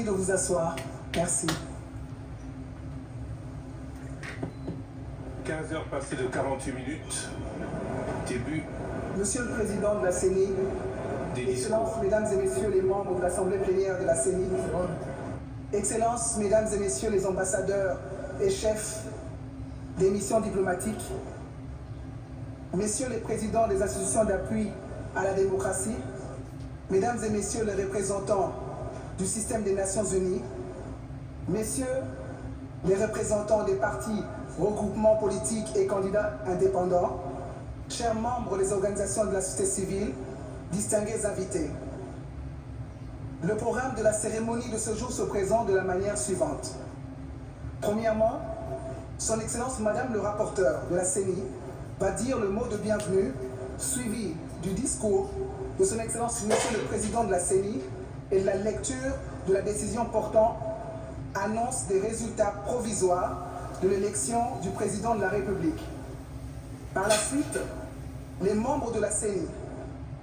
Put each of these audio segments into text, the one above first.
de vous asseoir. Merci. 15 heures passées de 48 minutes. Début. Monsieur le Président de la CENI, Excellences, Mesdames et Messieurs les membres de l'Assemblée plénière de la CENI, Excellences, Mesdames et Messieurs les ambassadeurs et chefs des missions diplomatiques, Messieurs les présidents des institutions d'appui à la démocratie, Mesdames et Messieurs les représentants du système des Nations Unies, Messieurs les représentants des partis, regroupements politiques et candidats indépendants, chers membres des organisations de la société civile, distingués invités. Le programme de la cérémonie de ce jour se présente de la manière suivante. Premièrement, Son Excellence Madame le rapporteur de la CENI va dire le mot de bienvenue, suivi du discours de Son Excellence Monsieur le Président de la CENI et de la lecture de la décision portant annonce des résultats provisoires de l'élection du Président de la République. Par la suite, les membres de la CENI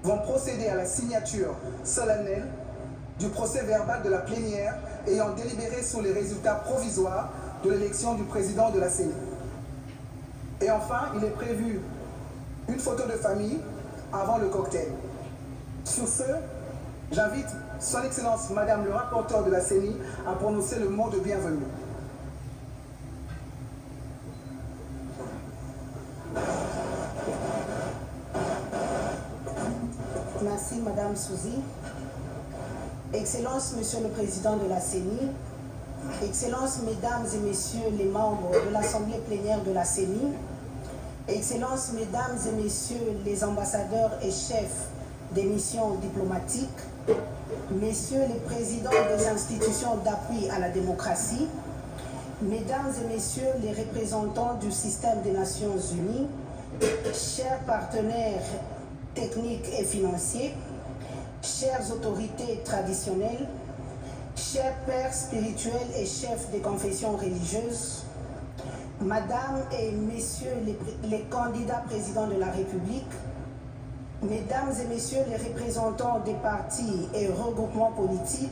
vont procéder à la signature solennelle du procès verbal de la plénière ayant délibéré sur les résultats provisoires de l'élection du Président de la CENI. Et enfin, il est prévu une photo de famille avant le cocktail. Sur ce, j'invite Son Excellence Madame le rapporteur de la CENI à prononcer le mot de bienvenue. Merci Madame Souzy. Excellence Monsieur le Président de la CENI, Excellences Mesdames et Messieurs les membres de l'Assemblée plénière de la CENI, Excellences Mesdames et Messieurs les ambassadeurs et chefs des missions diplomatiques, Messieurs les présidents des institutions d'appui à la démocratie, Mesdames et Messieurs les représentants du système des Nations Unies, chers partenaires techniques et financiers, chères autorités traditionnelles, chers pères spirituels et chefs des confessions religieuses, Madame et Messieurs les candidats présidents de la République, Mesdames et Messieurs les représentants des partis et regroupements politiques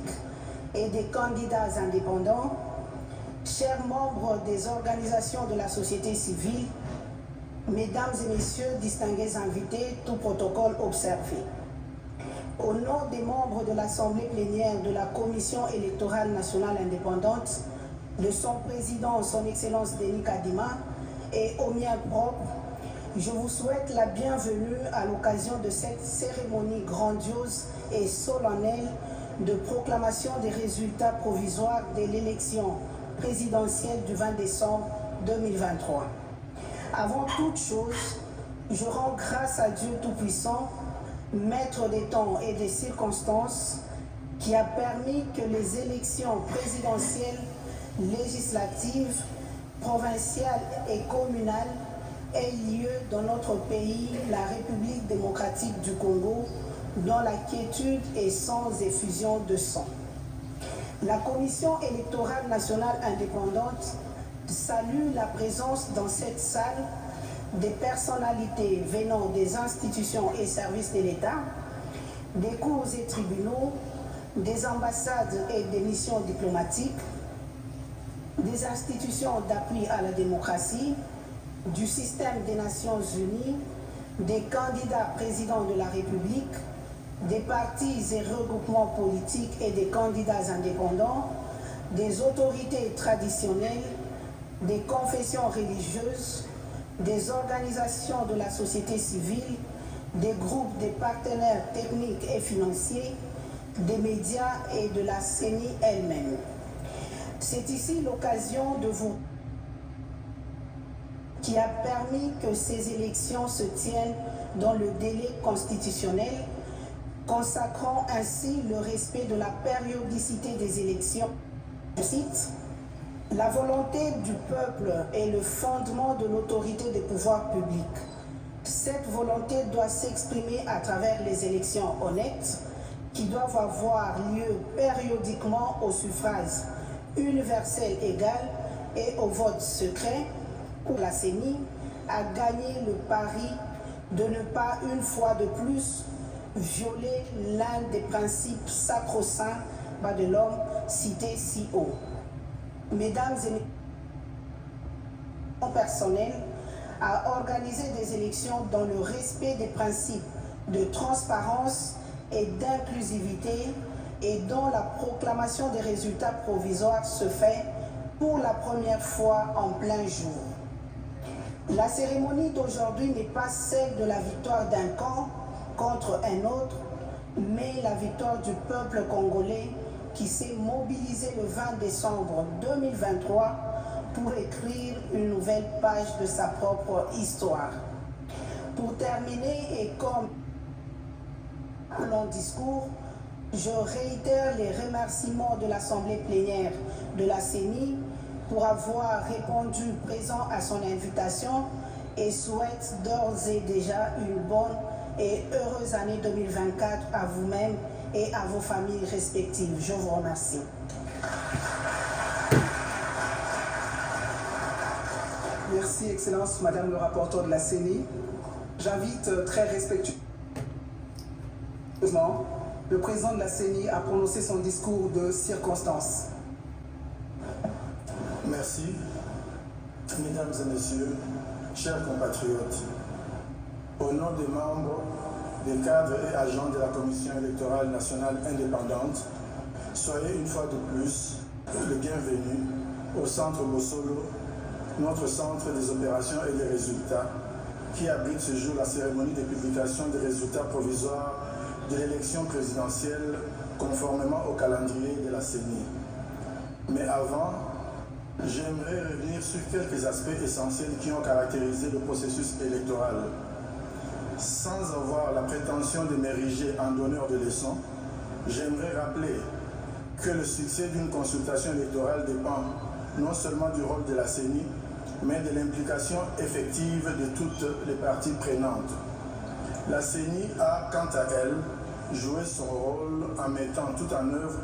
et des candidats indépendants, chers membres des organisations de la société civile, Mesdames et Messieurs distingués invités, tout protocole observé. Au nom des membres de l'Assemblée plénière de la Commission électorale nationale indépendante, de son président, Son Excellence Denis Kadima, et au mien propre, je vous souhaite la bienvenue à l'occasion de cette cérémonie grandiose et solennelle de proclamation des résultats provisoires de l'élection présidentielle du 20 décembre 2023. Avant toute chose, je rends grâce à Dieu Tout-Puissant, maître des temps et des circonstances, qui a permis que les élections présidentielles, législatives, provinciales et communales aient lieu dans notre pays, la République démocratique du Congo, dans la quiétude et sans effusion de sang. La Commission électorale nationale indépendante salue la présence dans cette salle des personnalités venant des institutions et services de l'État, des cours et tribunaux, des ambassades et des missions diplomatiques, des institutions d'appui à la démocratie, du système des Nations Unies, des candidats présidents de la République, des partis et regroupements politiques et des candidats indépendants, des autorités traditionnelles, des confessions religieuses, des organisations de la société civile, des groupes de partenaires techniques et financiers, des médias et de la CENI elle-même. C'est ici l'occasion de vous qui a permis que ces élections se tiennent dans le délai constitutionnel, consacrant ainsi le respect de la périodicité des élections. Je cite, « La volonté du peuple est le fondement de l'autorité des pouvoirs publics. Cette volonté doit s'exprimer à travers les élections honnêtes qui doivent avoir lieu périodiquement au suffrage universel égal et au vote secret, où la CENI a gagné le pari de ne pas une fois de plus violer l'un des principes sacro-saints pas de l'homme cité si haut. Mesdames et messieurs, personnel a organisé des élections dans le respect des principes de transparence et d'inclusivité et dont la proclamation des résultats provisoires se fait pour la première fois en plein jour. La cérémonie d'aujourd'hui n'est pas celle de la victoire d'un camp contre un autre, mais la victoire du peuple congolais qui s'est mobilisé le 20 décembre 2023 pour écrire une nouvelle page de sa propre histoire. Pour terminer, et comme long discours, je réitère les remerciements de l'Assemblée plénière de la CENI pour avoir répondu présent à son invitation et souhaite d'ores et déjà une bonne et heureuse année 2024 à vous-même et à vos familles respectives. Je vous remercie. Merci, Excellence, Madame le rapporteur de la CENI. J'invite très respectueusement le président de la CENI à prononcer son discours de circonstance. Merci. Mesdames et messieurs, chers compatriotes, au nom des membres, des cadres et agents de la Commission électorale nationale indépendante, soyez une fois de plus le bienvenu au Centre Bossolo, notre centre des opérations et des résultats, qui abrite ce jour la cérémonie de publication des résultats provisoires de l'élection présidentielle conformément au calendrier de la CENI. Mais avant, j'aimerais revenir sur quelques aspects essentiels qui ont caractérisé le processus électoral. Sans avoir la prétention de m'ériger en donneur de leçons, j'aimerais rappeler que le succès d'une consultation électorale dépend non seulement du rôle de la CENI, mais de l'implication effective de toutes les parties prenantes. La CENI a, quant à elle, joué son rôle en mettant tout en œuvre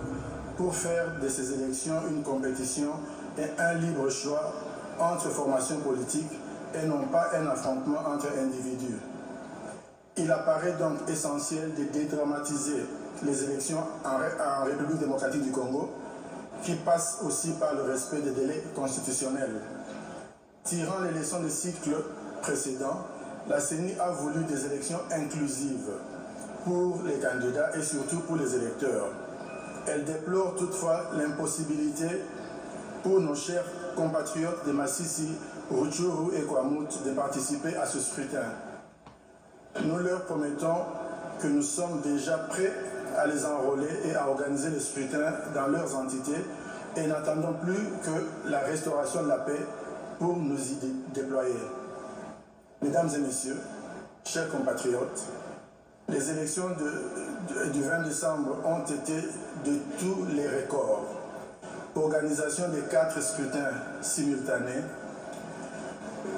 pour faire de ces élections une compétition et un libre choix entre formations politiques et non pas un affrontement entre individus. Il apparaît donc essentiel de dédramatiser les élections en République démocratique du Congo, qui passent aussi par le respect des délais constitutionnels. Tirant les leçons des cycles précédents, la CENI a voulu des élections inclusives pour les candidats et surtout pour les électeurs. Elle déplore toutefois l'impossibilité pour nos chers compatriotes de Massissi, Rutshuru et Kwamut de participer à ce scrutin. Nous leur promettons que nous sommes déjà prêts à les enrôler et à organiser le scrutin dans leurs entités et n'attendons plus que la restauration de la paix pour nous y déployer. Mesdames et messieurs, chers compatriotes, les élections du 20 décembre ont été de tous les records. Organisation des 4 scrutins simultanés,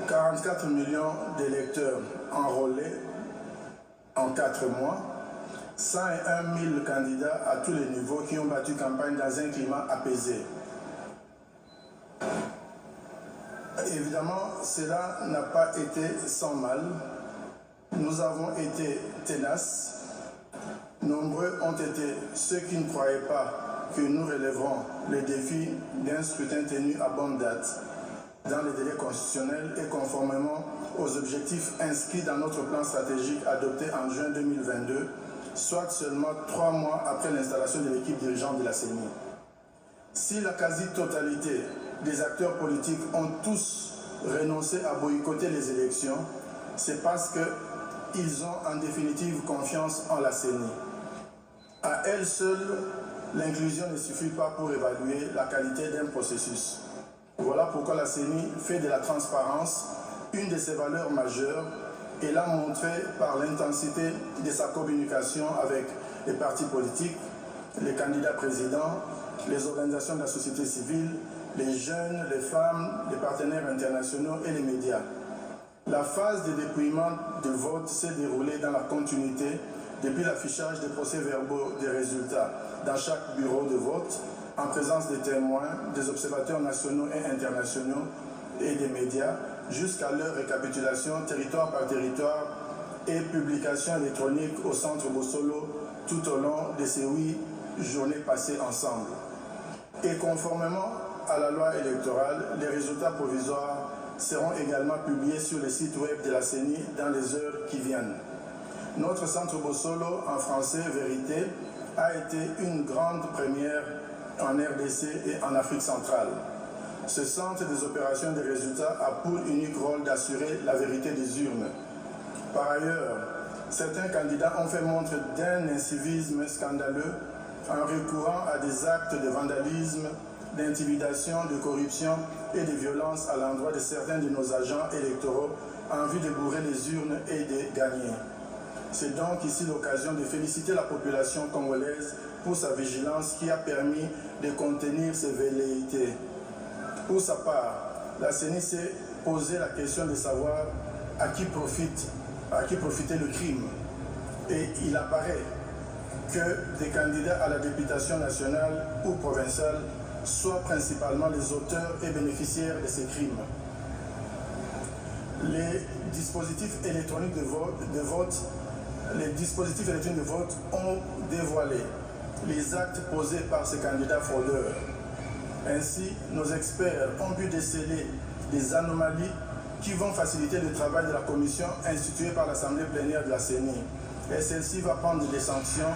44 millions d'électeurs enrôlés en 4 mois, 101 000 candidats à tous les niveaux qui ont battu campagne dans un climat apaisé. Évidemment, cela n'a pas été sans mal. Nous avons été tenaces. Nombreux ont été ceux qui ne croyaient pas que nous relèverons les défis d'un scrutin tenu à bonne date, dans les délais constitutionnels et conformément aux objectifs inscrits dans notre plan stratégique adopté en juin 2022, soit seulement 3 mois après l'installation de l'équipe dirigeante de la CENI. Si la quasi-totalité des acteurs politiques ont tous renoncé à boycotter les élections, c'est parce qu'ils ont en définitive confiance en la CENI. À elle seule, l'inclusion ne suffit pas pour évaluer la qualité d'un processus. Voilà pourquoi la CENI fait de la transparence une de ses valeurs majeures et l'a montré par l'intensité de sa communication avec les partis politiques, les candidats présidents, les organisations de la société civile, les jeunes, les femmes, les partenaires internationaux et les médias. La phase de dépouillement de vote s'est déroulée dans la continuité depuis l'affichage des procès-verbaux des résultats dans chaque bureau de vote, en présence des témoins, des observateurs nationaux et internationaux et des médias, jusqu'à leur récapitulation territoire par territoire et publication électronique au centre Bossolo tout au long de ces 8 journée passée ensemble. Et conformément à la loi électorale, les résultats provisoires seront également publiés sur le site web de la CENI dans les heures qui viennent. Notre centre Bossolo, en français Vérité, a été une grande première en RDC et en Afrique centrale. Ce centre des opérations des résultats a pour unique rôle d'assurer la vérité des urnes. Par ailleurs, certains candidats ont fait montre d'un incivisme scandaleux en recourant à des actes de vandalisme, d'intimidation, de corruption et de violence à l'endroit de certains de nos agents électoraux en vue de bourrer les urnes et de gagner. C'est donc ici l'occasion de féliciter la population congolaise pour sa vigilance qui a permis de contenir ces velléités. Pour sa part, la CENI s'est posé la question de savoir à qui profitait le crime. Et il apparaît que des candidats à la députation nationale ou provinciale soient principalement les auteurs et bénéficiaires de ces crimes. Les dispositifs électroniques de vote ont dévoilé les actes posés par ces candidats fraudeurs. Ainsi, nos experts ont pu déceler des anomalies qui vont faciliter le travail de la commission instituée par l'Assemblée plénière de la CENI. Et celle-ci va prendre des sanctions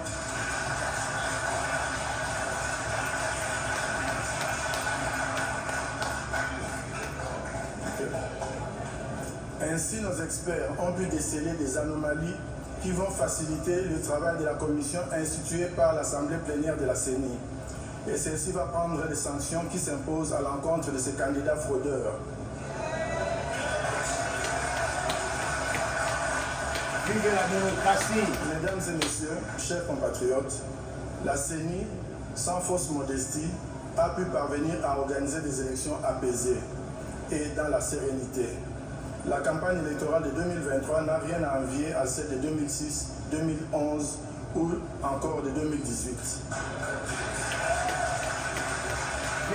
Ainsi, nos experts ont pu déceler des anomalies qui vont faciliter le travail de la commission instituée par l'Assemblée plénière de la CENI. Et celle-ci va prendre des sanctions qui s'imposent à l'encontre de ces candidats fraudeurs. Vive la démocratie! Mesdames et messieurs, chers compatriotes, la CENI, sans fausse modestie, a pu parvenir à organiser des élections apaisées et dans la sérénité. La campagne électorale de 2023 n'a rien à envier à celle de 2006, 2011 ou encore de 2018.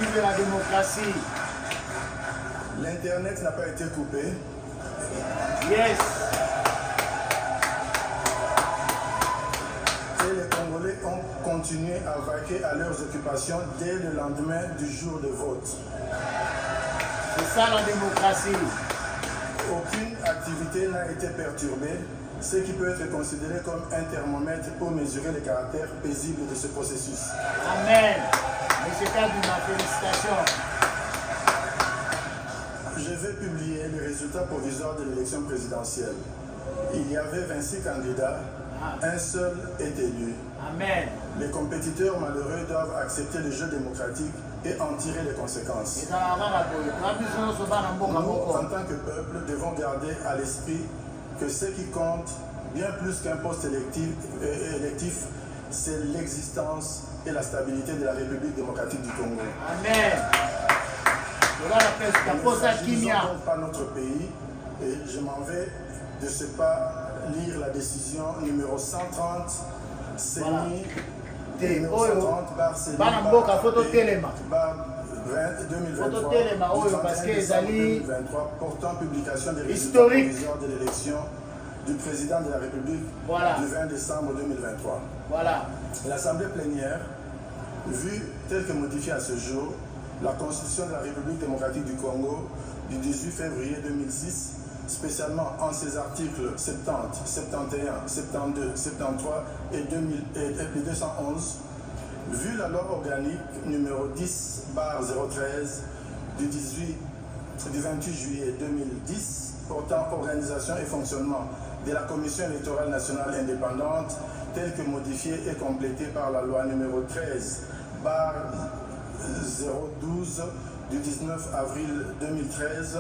Vive la démocratie! L'Internet n'a pas été coupé. Yes! Et les Congolais ont continué à vaquer à leurs occupations dès le lendemain du jour de vote. C'est ça la démocratie! Aucune activité n'a été perturbée, ce qui peut être considéré comme un thermomètre pour mesurer le caractère paisible de ce processus. Amen! Monsieur Kadima, félicitations! Je vais publier les résultats provisoires de l'élection présidentielle. Il y avait 26 candidats, un seul est élu. Amen! Les compétiteurs malheureux doivent accepter le jeu démocratique et en tirer les conséquences. Nous, en tant que peuple, devons garder à l'esprit que ce qui compte, bien plus qu'un poste électif, c'est l'existence et la stabilité de la République démocratique du Congo. Amen! Nous n'agilisons donc pas notre pays et je m'en vais de ce pas lire la décision numéro 130 CENI. Numéro 130 bar CENI bar 2023 portant publication des résultats provisoires de l'élection du président de la République du 20 décembre 2023. Voilà. L'Assemblée plénière, vue telle que modifiée à ce jour, la Constitution de la République démocratique du Congo du 18 février 2006, spécialement en ses articles 70, 71, 72, 73 et 211, vu la loi organique numéro 10/013 du 28 juillet 2010 portant organisation et fonctionnement de la Commission électorale nationale indépendante telle que modifiée et complétée par la loi numéro 13/012 du 19 avril 2013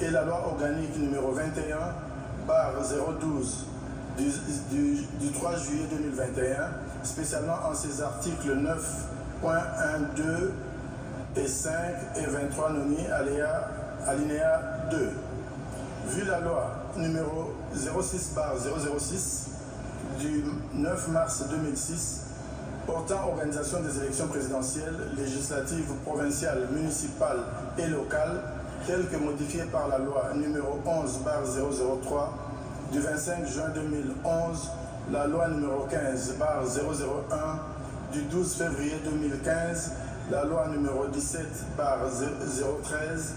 et la loi organique numéro 21/012 du 3 juillet 2021, spécialement en ses articles 9.1, 2 et 5 et 23 noni alinéa 2. Vu la loi numéro 06/006 du 9 mars 2006 portant organisation des élections présidentielles, législatives, provinciales, municipales et locales, telle que modifiée par la loi numéro 11/003 du 25 juin 2011, la loi numéro 15/001 du 12 février 2015, la loi numéro 17/013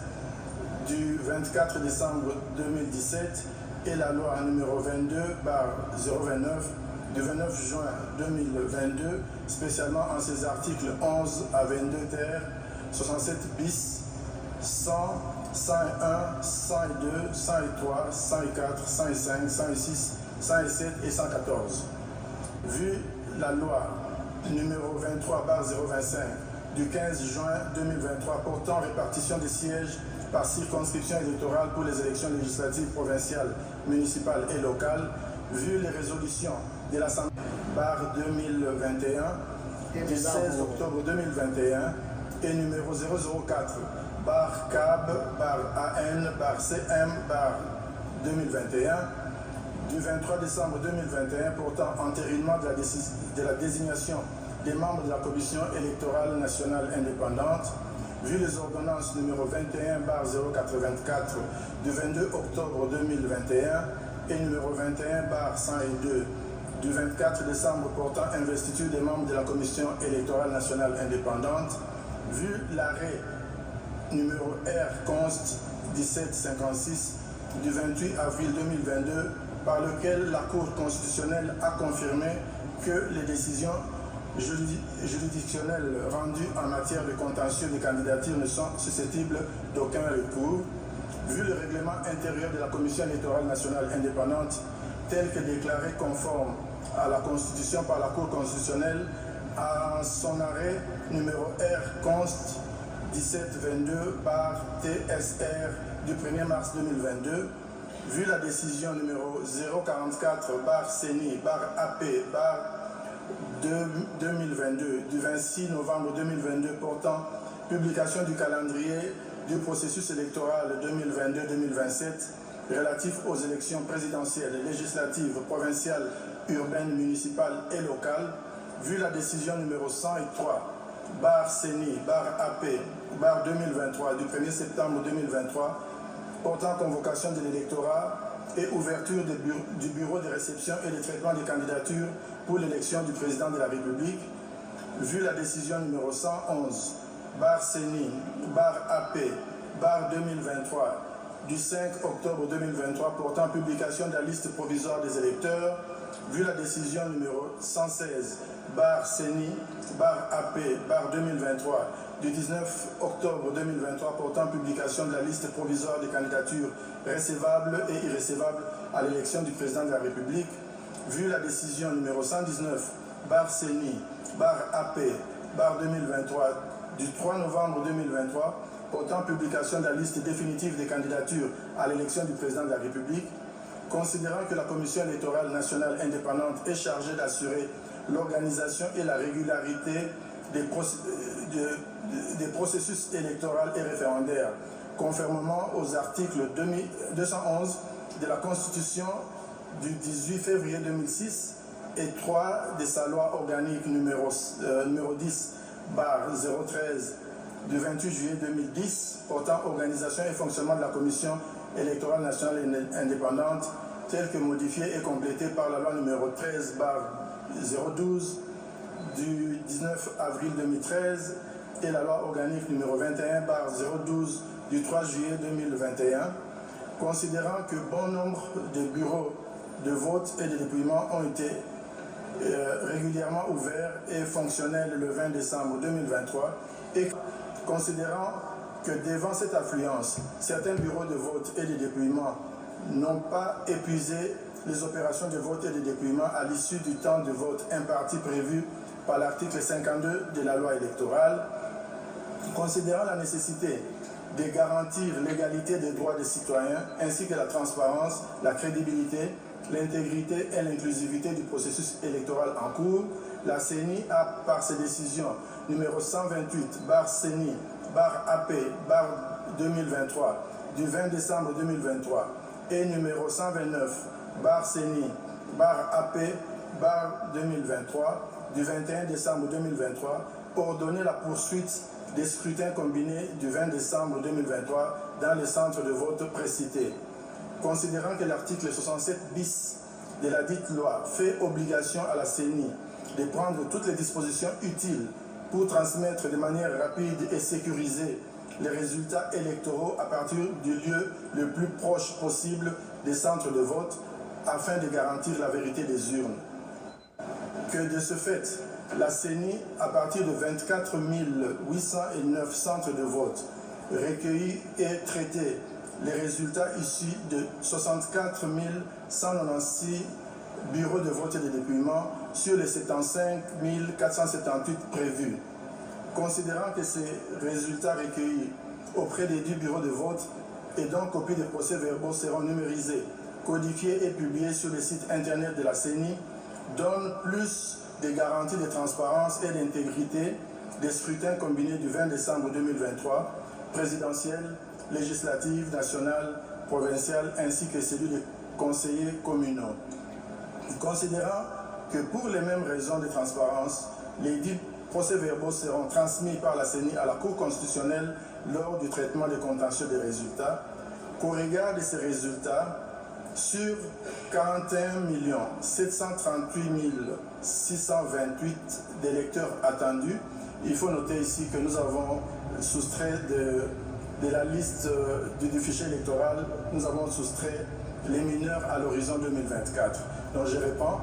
du 24 décembre 2017 et la loi numéro 22/029 du 29 juin 2022, spécialement en ses articles 11 à 22 ter, 67 bis, 100, 101, 102, 103, 104, 105, 106, 107 et 114. Vu la loi numéro 23/025 du 15 juin 2023 portant répartition des sièges par circonscription électorale pour les élections législatives provinciales, municipales et locales, vu les résolutions de l'Assemblée /2021 du 16 octobre 2021 et numéro 004/CAB/AN/CM/2021 du 23 décembre 2021 portant entérinement de la désignation des membres de la Commission électorale nationale indépendante, vu les ordonnances numéro 21/084 du 22 octobre 2021 et numéro 21/102 du 24 décembre portant investiture des membres de la Commission électorale nationale indépendante, vu l'arrêt numéro R-Const 1756 du 28 avril 2022 par lequel la Cour constitutionnelle a confirmé que les décisions juridictionnelles rendues en matière de contentieux des candidatures ne sont susceptibles d'aucun recours, vu le règlement intérieur de la Commission électorale nationale indépendante tel que déclaré conforme à la Constitution par la Cour constitutionnelle en son arrêt numéro R-Const 1722/TSR du 1er mars 2022, vu la décision numéro 044/CENI/AP/2022 du 26 novembre 2022 portant publication du calendrier du processus électoral 2022-2027 relatif aux élections présidentielles, législatives, provinciales, urbaines, municipales et locales, vu la décision numéro 103/CENI/AP/2023 du 1er septembre 2023 portant convocation de l'électorat et ouverture du bureau de réception et de traitement des candidatures pour l'élection du président de la République, vu la décision numéro 111/CENI/AP/2023 du 5 octobre 2023 portant publication de la liste provisoire des électeurs, vu la décision numéro 116/CENI/AP/2023 du 19 octobre 2023 portant publication de la liste provisoire des candidatures recevables et irrecevables à l'élection du président de la République, vu la décision numéro 119/CENI/AP/2023 du 3 novembre 2023 portant publication de la liste définitive des candidatures à l'élection du président de la République, considérant que la Commission électorale nationale indépendante est chargée d'assurer l'organisation et la régularité des processus électoraux et référendaires, conformément aux articles 211 de la Constitution du 18 février 2006 et 3 de sa loi organique numéro 10/013 du 28 juillet 2010 portant organisation et fonctionnement de la Commission électorale nationale indépendante, telle que modifiée et complétée par la loi numéro 13/012 du 19 avril 2013 et la loi organique numéro 21/012 du 3 juillet 2021, considérant que bon nombre de bureaux de vote et de dépouillement ont été régulièrement ouverts et fonctionnels le 20 décembre 2023 et considérant que devant cette affluence, certains bureaux de vote et de dépouillement n'ont pas épuisé les opérations de vote et de dépouillement à l'issue du temps de vote imparti prévu par l'article 52 de la loi électorale, considérant la nécessité de garantir l'égalité des droits des citoyens ainsi que la transparence, la crédibilité, l'intégrité et l'inclusivité du processus électoral en cours, la CENI a, par ses décisions numéro 128/CENI/AP/2023 du 20 décembre 2023 et numéro 129/CENI/AP/2023 du 21 décembre 2023, ordonné la poursuite des scrutins combinés du 20 décembre 2023 dans les centres de vote précités. Considérant que l'article 67 bis de la dite loi fait obligation à la CENI de prendre toutes les dispositions utiles pour transmettre de manière rapide et sécurisée les résultats électoraux à partir du lieu le plus proche possible des centres de vote afin de garantir la vérité des urnes. Que de ce fait, la CENI, à partir de 24 809 centres de vote, recueillit et traité les résultats issus de 64 196 bureaux de vote et de dépouillement sur les 75 478 prévus. Considérant que ces résultats recueillis auprès des 10 bureaux de vote et dont copie des procès-verbaux seront numérisés, codifiés et publiés sur le site internet de la CENI, donnent plus de garanties de transparence et d'intégrité des scrutins combinés du 20 décembre 2023, présidentiel, législative, nationale, provinciale, ainsi que celui des conseillers communaux. Considérant que pour les mêmes raisons de transparence, les 10 procès-verbaux seront transmis par la CENI à la Cour constitutionnelle lors du traitement des contentieux des résultats, qu'au regard de ces résultats, sur 41 738 628 d'électeurs attendus, il faut noter ici que nous avons soustrait de la liste du fichier électoral, nous avons soustrait les mineurs à l'horizon 2024. Donc je réponds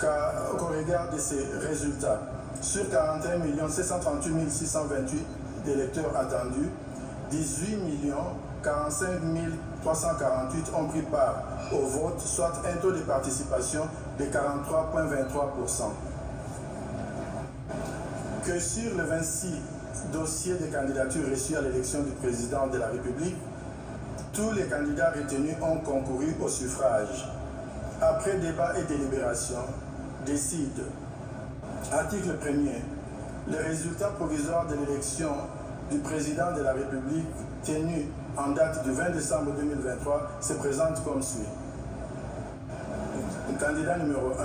qu'au regard de ces résultats, sur 41 738 628 d'électeurs attendus, 18 45 348 ont pris part au vote, soit un taux de participation de 43,23%. Que sur les 26 dossiers de candidature reçus à l'élection du président de la République, tous les candidats retenus ont concouru au suffrage. Après débat et délibération, décide. Article 1er. Les résultats provisoires de l'élection du président de la République tenue en date du 20 décembre 2023 se présentent comme suit. Candidat numéro 1,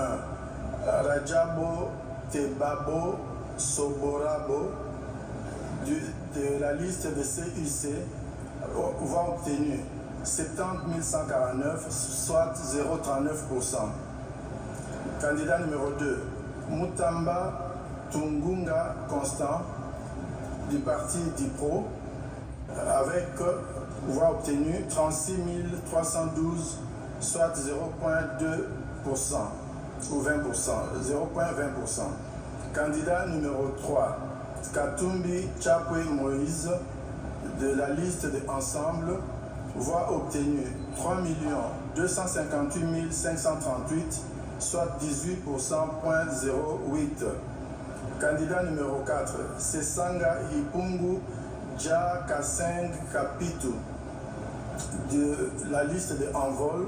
Rajabo Tebabo Soborabo de la liste de CUC voix obtenue 70 149, soit 0,39%. Candidat numéro 2, Mutamba Tungunga Constant du parti DIPRO avec voix obtenue 36 312, soit 0,2% ou 20%, 0,20%. Candidat numéro 3, Katumbi Chapwe Moïse de la liste de Ensemble, voix obtenue 3 258 538, soit 18%,08%. Candidat numéro 4, Sesanga Ipungu Dja Kaseng Kapitu de la liste de Envol,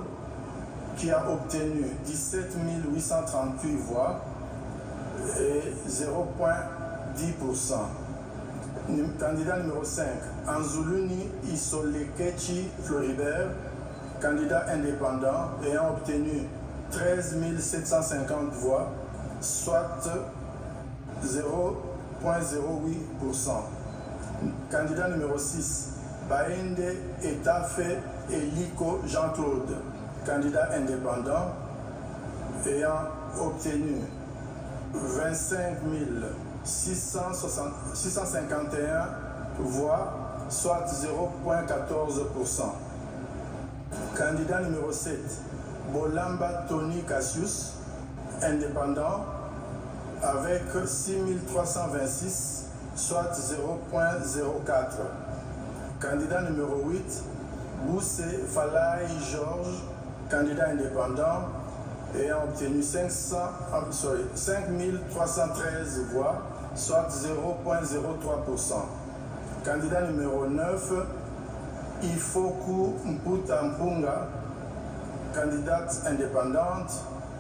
qui a obtenu 17 838 voix et 0,10%. Candidat numéro 5, Anzuluni Isolekechi Floribert, candidat indépendant ayant obtenu 13 750 voix, soit 0,08%. Candidat numéro 6, Baende Etafe Eliko Jean-Claude, candidat indépendant ayant obtenu 25 651 voix, soit 0,14%. Candidat numéro 7, Bolamba Tony Cassius, indépendant, avec 6 326, soit 0,04. Candidat numéro 8, Boussé Falai Georges, candidat indépendant, ayant obtenu 5 313 voix, soit 0,03%. Candidat numéro 9, Ifoku Mputa Mpunga, candidate indépendante,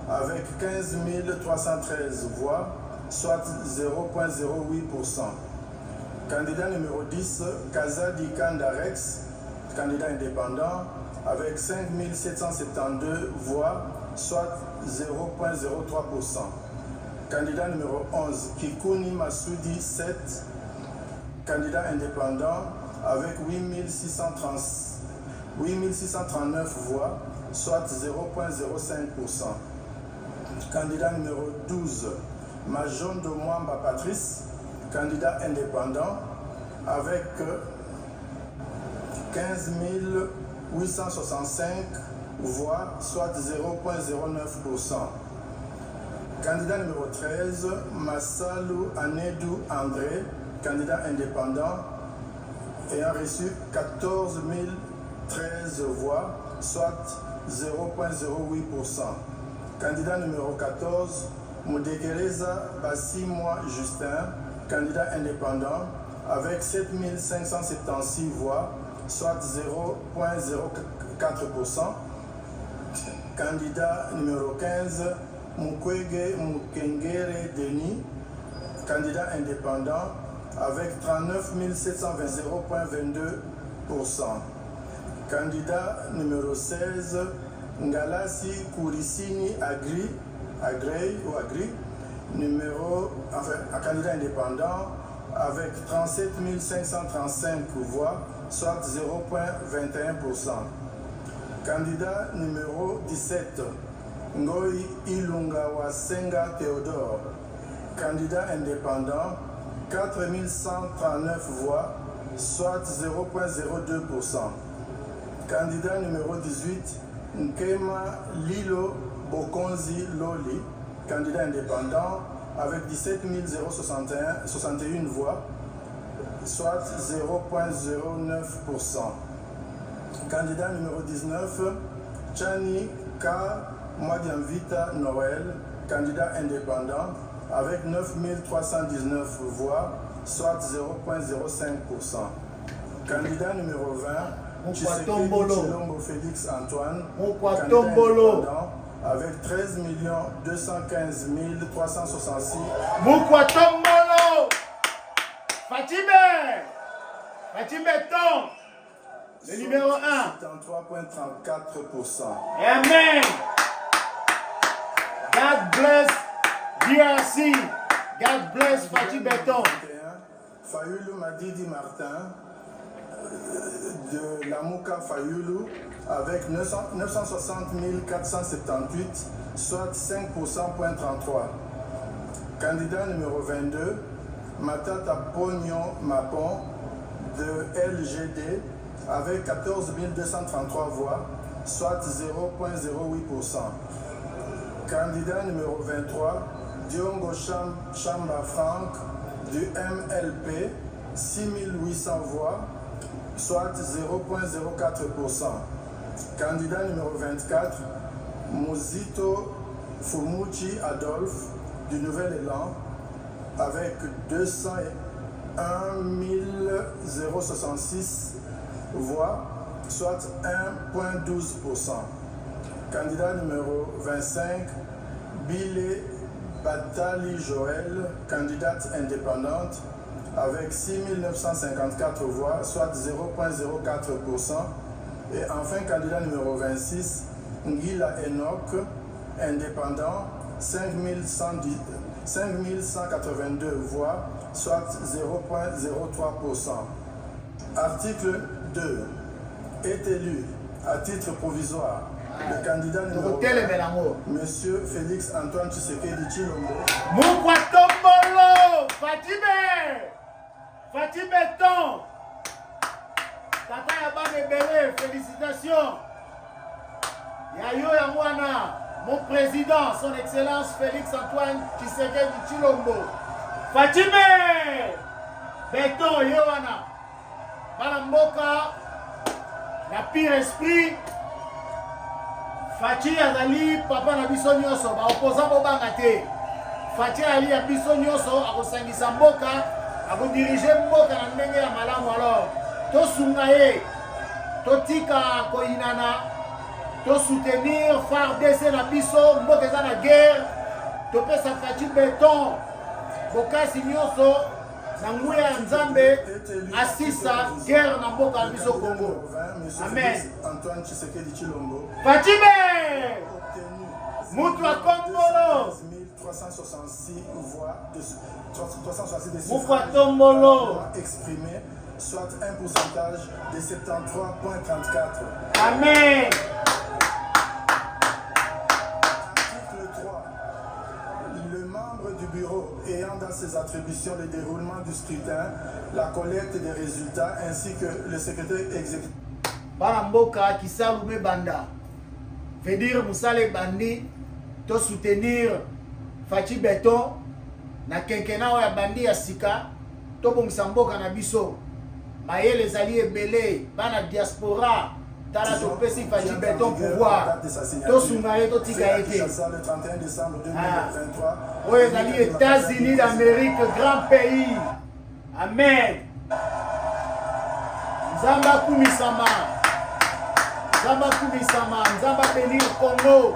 avec 15 313 voix, soit 0,08%. Candidat numéro 10, Kazadi Kandarex, candidat indépendant, avec 5 772 voix, soit 0,03%. Candidat numéro 11, Kikuni Masudi 7, candidat indépendant, avec 8 639 voix, soit 0,05%. Candidat numéro 12, Majondo Mwamba Patrice, candidat indépendant, avec 15 865 voix, soit 0,09%. Candidat numéro 13, Massalou Anedou André, candidat indépendant, ayant reçu 14 013 voix, soit 0,08%. Candidat numéro 14, Moudekereza Bassimwa Justin, candidat indépendant, avec 7 576 voix, soit 0,04%. Candidat numéro 15, Mukwege Mukengere Denis, candidat indépendant, avec 39 720 0,22%. Candidat numéro 16, Ngalasi Kourisini Agri, candidat indépendant, avec 37 535 voix, soit 0,21%. Candidat numéro 17, Ngoi Ilunga Wasenga Théodore, candidat indépendant, 4 139 voix, soit 0,02%. Candidat numéro 18, Nkema Lilo Bokonzi Loli, candidat indépendant, avec 17 061 voix, soit 0,09%. Candidat numéro 19, Chani K. Mwadiamvita Noël, candidat indépendant, avec 9 319 voix, soit 0,05%. Candidat numéro 20, Chilombo Félix Antoine, candidat indépendant, avec 13 215 366. Moukwatombolo Fatime Ton, le numéro 1. 73,34%. Amen. God bless DRC. God bless Fatime Ton. Fayoulou Madidi Martin de Lamouka Fayoulou avec 960 478, soit 5,33%. Candidat numéro 22, Matata Pognon Mapon de LGD avec 14 233 voix, soit 0,08%. Candidat numéro 23, Diongo Chamba Franck du MLP, 6800 voix, soit 0,04%. Candidat numéro 24, Muzito Fumuchi Adolphe du Nouvel Élan avec 201 066 voix, soit 1,12%. Candidat numéro 25, Bilé Batali Joël, candidate indépendante avec 6 954 voix, soit 0,04%. Et enfin, candidat numéro 26, Ngila Enoch, indépendant, 5 182 voix, soit 0,03%. Article 2. Est élu à titre provisoire le candidat numéro 1, Monsieur Félix Antoine Tshisekedi Tshilombo. Moukwatombolo Fatime Ton. Tata Yabane Bele, félicitations. Yayo Yamwana, mon président, son excellence Félix Antoine Tshisekedi Tshilombo. Fatime Beton Yowana. Balamboka, la pire esprit. Fachi azali papa na biso nyoso ba opposant bobanga te. Fachi ali ya biso nyoso akosangisa mboka, akodirige mboka na ndenge ya malamu. Alors tosunga ye, totika koinana, to soutenir FARDC na biso, mboka eza na guerre, topesa Fachi Beton bokasi nyoso na nguya ya Nzambe asisa guerre na mboka na biso Congo. Amen. Antoine Tshisekedi Tshilombo. Fatime Moukwatombolo 366 voix, 366 décimales Moukwatombolo exprimées, soit un pourcentage de 73,34. Amen. Article 3. Le membre du bureau les attributions, le déroulement du scrutin, la collecte des résultats ainsi que le secrétaire exécutif. Baramboka qui salume banda. Veut dire Moussale Bandi, to soutenir Fachi Beton, na kenkena ya bandi ya sika, to bomsamboka na biso. Maye les alliés belé, bana diaspora, tala to pesi Fachi Beton pouvoir. To sungaye to tika été. Le 31 décembre 2023. Oh les alliés États-Unis d'Amérique, grand pays. Amen. Nzamba kumisama. Nzamba kumisama, Nzamba bénir Congo.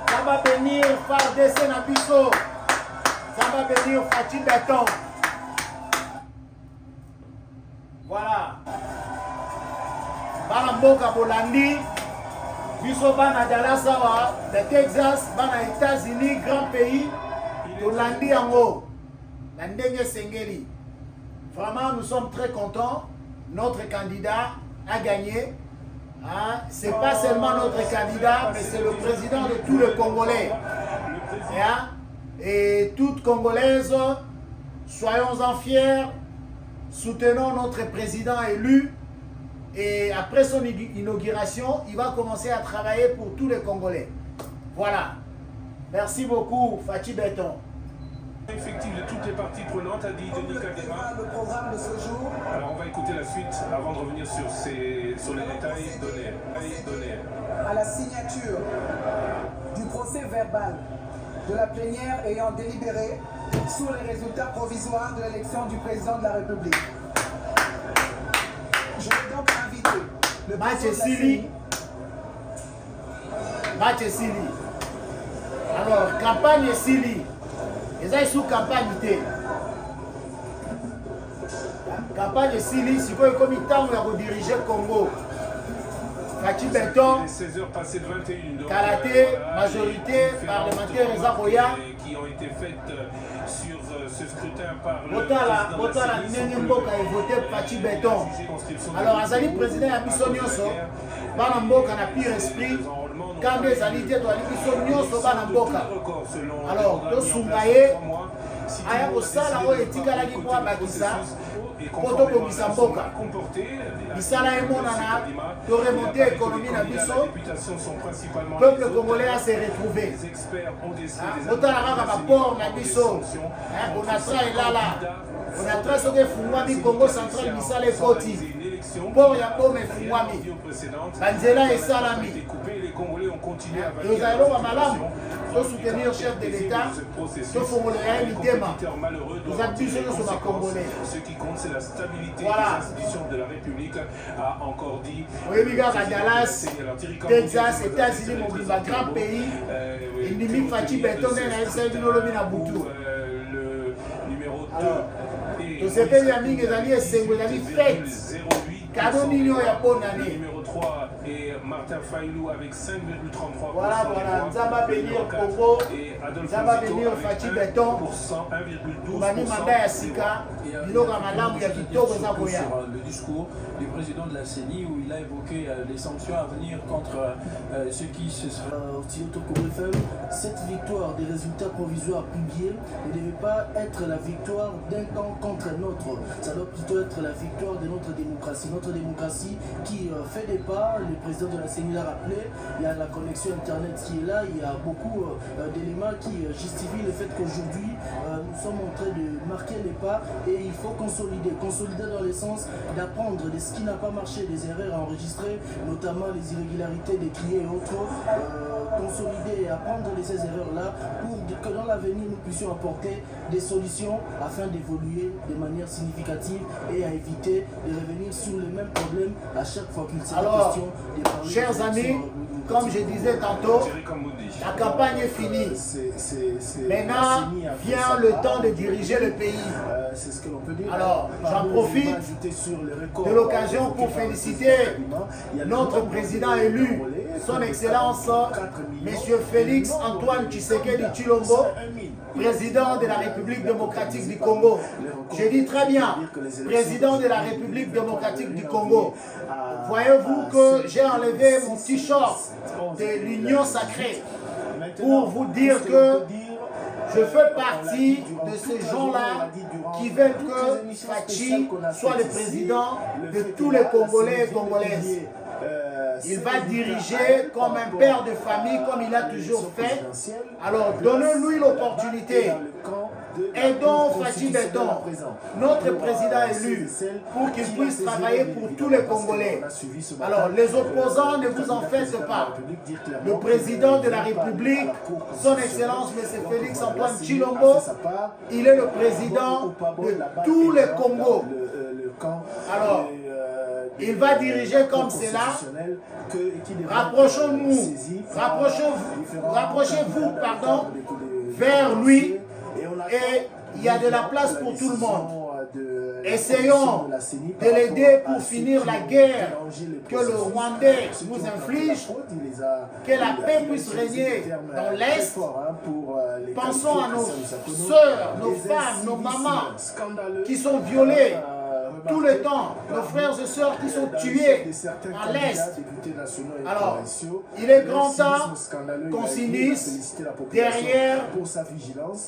Nzamba bénir FARDC na biso. Nzamba bénir Fachi Beton. Voilà. Bana mboka bolandi. Biso bana Dallas awa, de Texas, bana États-Unis, grand pays. Bolandi yango. Na ndenge sengeli. Vraiment, nous sommes très contents. Notre candidat a gagné. Hein? Ce n'est pas seulement notre candidat, mais c'est le président de tous les Congolais. Hein? Et toutes Congolaises, soyons-en fiers, soutenons notre président élu. Et après son inauguration, il va commencer à travailler pour tous les Congolais. Voilà. Merci beaucoup, Fachi Beton. Effectif de toutes les parties prenantes, a dit Denis Kadema. Le programme de ce jour. Alors on va écouter la suite avant de revenir sur les détails donnés. À la signature du procès verbal de la plénière ayant délibéré sur les résultats provisoires de l'élection du président de la République. Je vais donc inviter le président Match Sili. Alors, campagne Sili. Ils sont sous campagne. Campagne Sili, si vous avez comme temps de diriger le Congo. Fachi Beton, Kalaté, majorité parlementaire et Zaroya. Qui ont été faites sur ce scrutin par le Botala Nengemboka et voté Fachi Beton. Alors, Azali président Abisso Nyoso, Banamboka n'a pire esprit. Quand des alliés doivent aller Nyoso Banamboka. Alors, de Sungaye, Aya Osala o etika la kwa bakisa. Poto ko Bisamboka. Bisala emonana, de remonter l'économie na biso. Peuple congolais a se retrouvé. Botala raka rapport na biso. On a tra elala. On a tra soke fungwami Congo central bisale koti. Pour ya pome fungwami. Banzela et salami. Nous allons à Malam. Pour soutenir le chef de l'État, il faut qu'on ait un thème. Nous abusons sur la Congolais. Ce qui compte, c'est la stabilité voilà. des institutions de la République, a encore dit. Oui, regarde, à Dallas, Texas, États-Unis, mon grand pays. Il n'y a pas Fachi Beton, il y a un le numéro 2. Tous ces pays amis, les alliés, c'est une fête. Cadeau million et bonne année. Numéro 3 et Martin Failou avec 5,33%. Voilà, Nzamba bénir Congo, Nzamba bénir Fachi Beton, Bani Manda ya Sika, Biloga Malamu ya Kitoko Zaboya. Le discours du président de la CENI où il a évoqué les sanctions à venir contre ceux qui se seraient. Cette victoire des résultats provisoires publiés ne devait pas être la victoire d'un camp contre un autre. Ça doit plutôt être la victoire de notre démocratie. Notre démocratie qui fait des pas, le président de la CENI l'a rappelé, il y a la connexion internet qui est là, il y a beaucoup d'éléments qui justifient le fait qu'aujourd'hui nous sommes en train de marquer les pas et il faut consolider dans le sens d'apprendre de ce qui n'a pas marché, des erreurs enregistrées, notamment les irrégularités des criers et autres, consolider et apprendre de ces erreurs-là pour que dans l'avenir nous puissions apporter des solutions afin d'évoluer de manière significative et à éviter de revenir sur les mêmes problèmes à chaque fois qu'il s'est question de parler. Chers amis, comme je disais tantôt, la campagne est finie. Maintenant vient le temps de diriger le pays. C'est ce que l'on peut dire. Alors, j'en profite de l'occasion pour féliciter notre président élu, son Excellence, M. Félix Antoine Tshisekedi Tshilombo, président de la République démocratique du Congo. Je dis très bien, président de la République démocratique du Congo. Voyez-vous que j'ai enlevé mon t-shirt de l'Union sacrée pour vous dire que Je fais partie de ces gens-là qui veulent que Fachi soit le président de tous les Congolais et Congolaises. Il va diriger comme un père de famille, comme il a toujours fait. Alors, donnez-lui l'opportunité. Aidons Fachi Béton, notre président élu, pour qu'il puisse travailler pour tous les Congolais. Alors, les opposants, ne vous en faites pas. Le président de la République, son Excellence M. Félix Antoine Tshilombo, il est le président de tous les Congos. Alors, il va diriger comme cela. Rapprochons-nous, rapprochez-vous, vers lui. Et il y a de la place pour tout le monde. Essayons de l'aider pour finir la guerre que le Rwandais nous inflige, que la paix puisse régner dans l'Est. Pensons à nos sœurs, nos femmes, nos mamans qui sont violées tout le temps, nos frères et sœurs qui sont tués à l'Est. Alors, il est grand temps qu'on s'unisse derrière.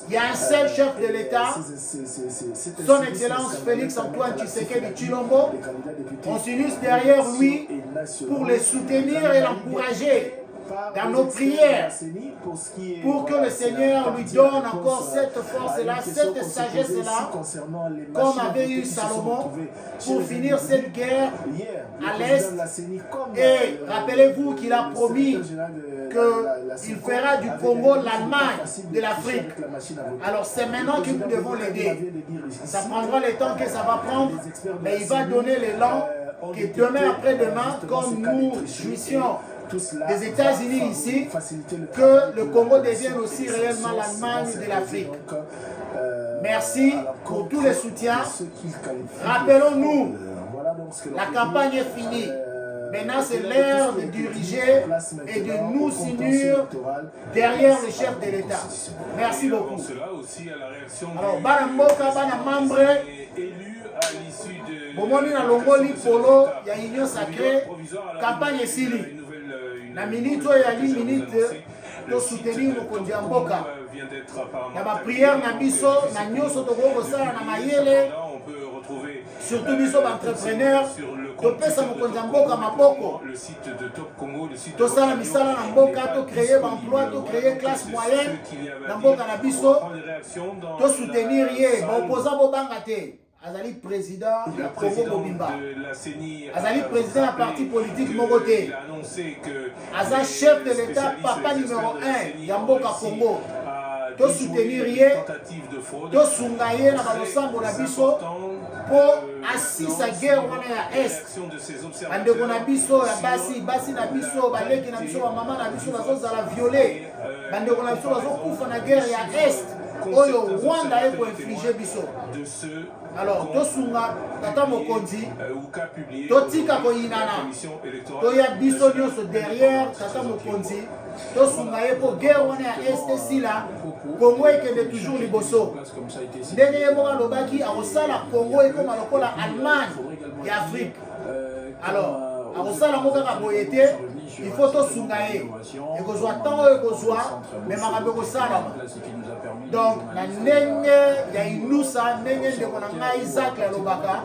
Il y a un seul chef de l'État, son Excellence Félix Antoine Tshisekedi Tshilombo. On s'unisse derrière lui pour le soutenir et l'encourager dans nos prières, pour que le Seigneur lui donne encore cette force-là, cette sagesse-là, comme avait eu Salomon, pour finir cette guerre à l'Est. Et rappelez-vous qu'il a promis qu'il fera du Congo l'Allemagne de l'Afrique. Alors c'est maintenant que nous devons l'aider. Ça prendra le temps que ça va prendre, mais il va donner l'élan que demain après-demain, comme nous jouissions des États-Unis ici, que le Congo devienne aussi réellement l'Allemagne de l'Afrique. Merci pour tous les soutiens. Rappelons-nous, la campagne est finie. Maintenant, c'est l'heure de diriger et de nous unir derrière le chef de l'État. Merci beaucoup. Alors, Banamboka, Banamambre, Bomoni na Longoli Polo, il y a Union Sacrée, campagne Sili. La minute où il y a 10 minutes, nous soutenir le Kondiamboka. Il y a ma prière, na biso, na nyoso toko sala na mayele. Surtout biso entrepreneurs, topesa mokonzi mboka maboko. Tosala misala na mboka, to créer emploi, to créer classe moyenne na mboka na biso. To soutenir ye, ba opposant bobanga te. Azali président de la Congo Mobimba. Azali président de la parti politique Mogote. Azali chef de l'État, papa numéro 1, Yamboka Congo. To soutenir ye, to sungaye na balosambo na biso, pour assisa guerre wana ya Est. Bandeko na biso ya basi na biso, baleki na biso, mama na biso bazozala violé. Bandeko na biso bazokufa na guerre ya Est. Oyo Rwanda eko inflige biso. Alors, tosunga tata mokonzi, totika koyinana, toya biso nyonso derrière tata mokonzi, tosunga ye po guerre wana ya Est sila, Congo ekende toujours liboso. Ndenge ye moka lobaki akosala Congo ekoma lokola Allemagne ya Afrique. Alors, akosala moka ka boye te, il faut tosunga ye. Ekozwa tant oyo ekozwa, mais makambo ekosalama. Donc, na ndenge ya inusa, ndenge ndeko na ngai Isaac la lobaka,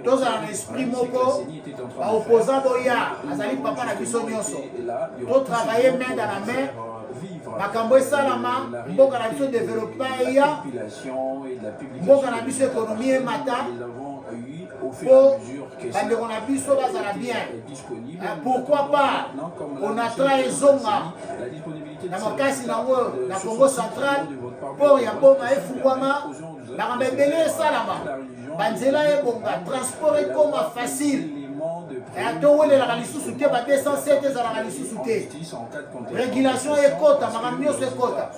tozala na esprit moko, ba opposant boya, azali papa na biso nyonso. To travailler main dans la main, makambo esalama, mboka na biso développement ya, mboka na biso économie emata, pour bandeko na biso bazala bien. Pourquoi pas on atra ezonga na makasi nango na Congo central pour ya boma efungwama na kambebele esalama banzela ebonga transport ekoma facile. Atowelela lisusu te ba 207 ezalaka lisusu te. Régulation ekota makambo nyonso ekota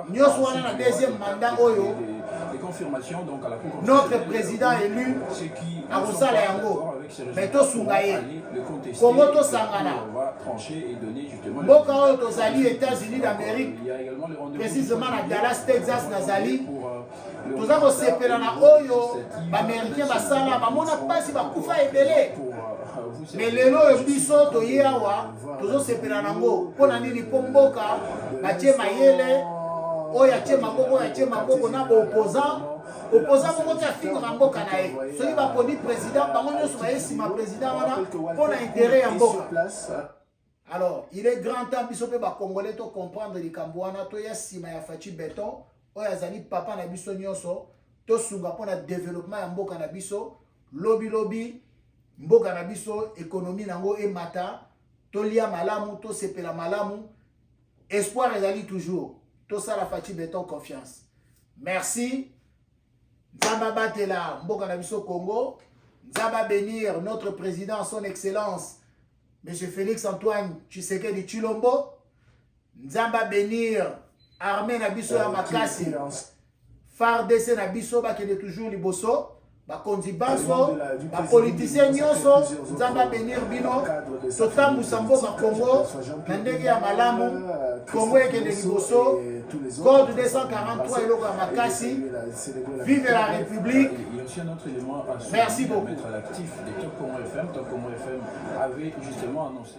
nyonso wana na deuxième mandat oyo notre président élu akosala yango mais tosunga ye Congo tosangana mboka oyo tozali États-Unis d'Amérique précisément na Dallas Texas nazali toza kosepela na oyo baaméricain basala bamona mpasi bakufa ebele. Mais lelo biso toye awa tozosepela nango mpona nini mpo mboka batie mayele oyo atie maboko na opposant moko ti afingo na mboka na ye soki baponi président bango nyonso baye nsima président wana mpo na intérêt ya mboka. Alors il est grand temps biso mpe bacongolais to comprendre likambo wana toya nsima ya Faci Beton oyo azali papa na biso nyonso tosunga mpo na développement ya mboka na biso lobi mboka na biso économie nango emata tolia malamu tosepela malamu espoir ezali toujours tosala Faci Beton confiance. Merci. Nzamba batela mboka na biso Congo. Nzamba bénir notre président son excellence Monsieur Félix Antoine Tshisekedi Tshilombo. Nzamba bénir armée na biso ya makasi. FARDC na biso bakende toujours liboso. Bakonzi banso, bapolitisien nyonso, nzamba bénir bino, totambusa mboka Congo, na ndenge ya malamu, Congo ekende liboso, code 243 eloko ya makasi, vive la République. Merci beaucoup. Top Congo FM avait justement annoncé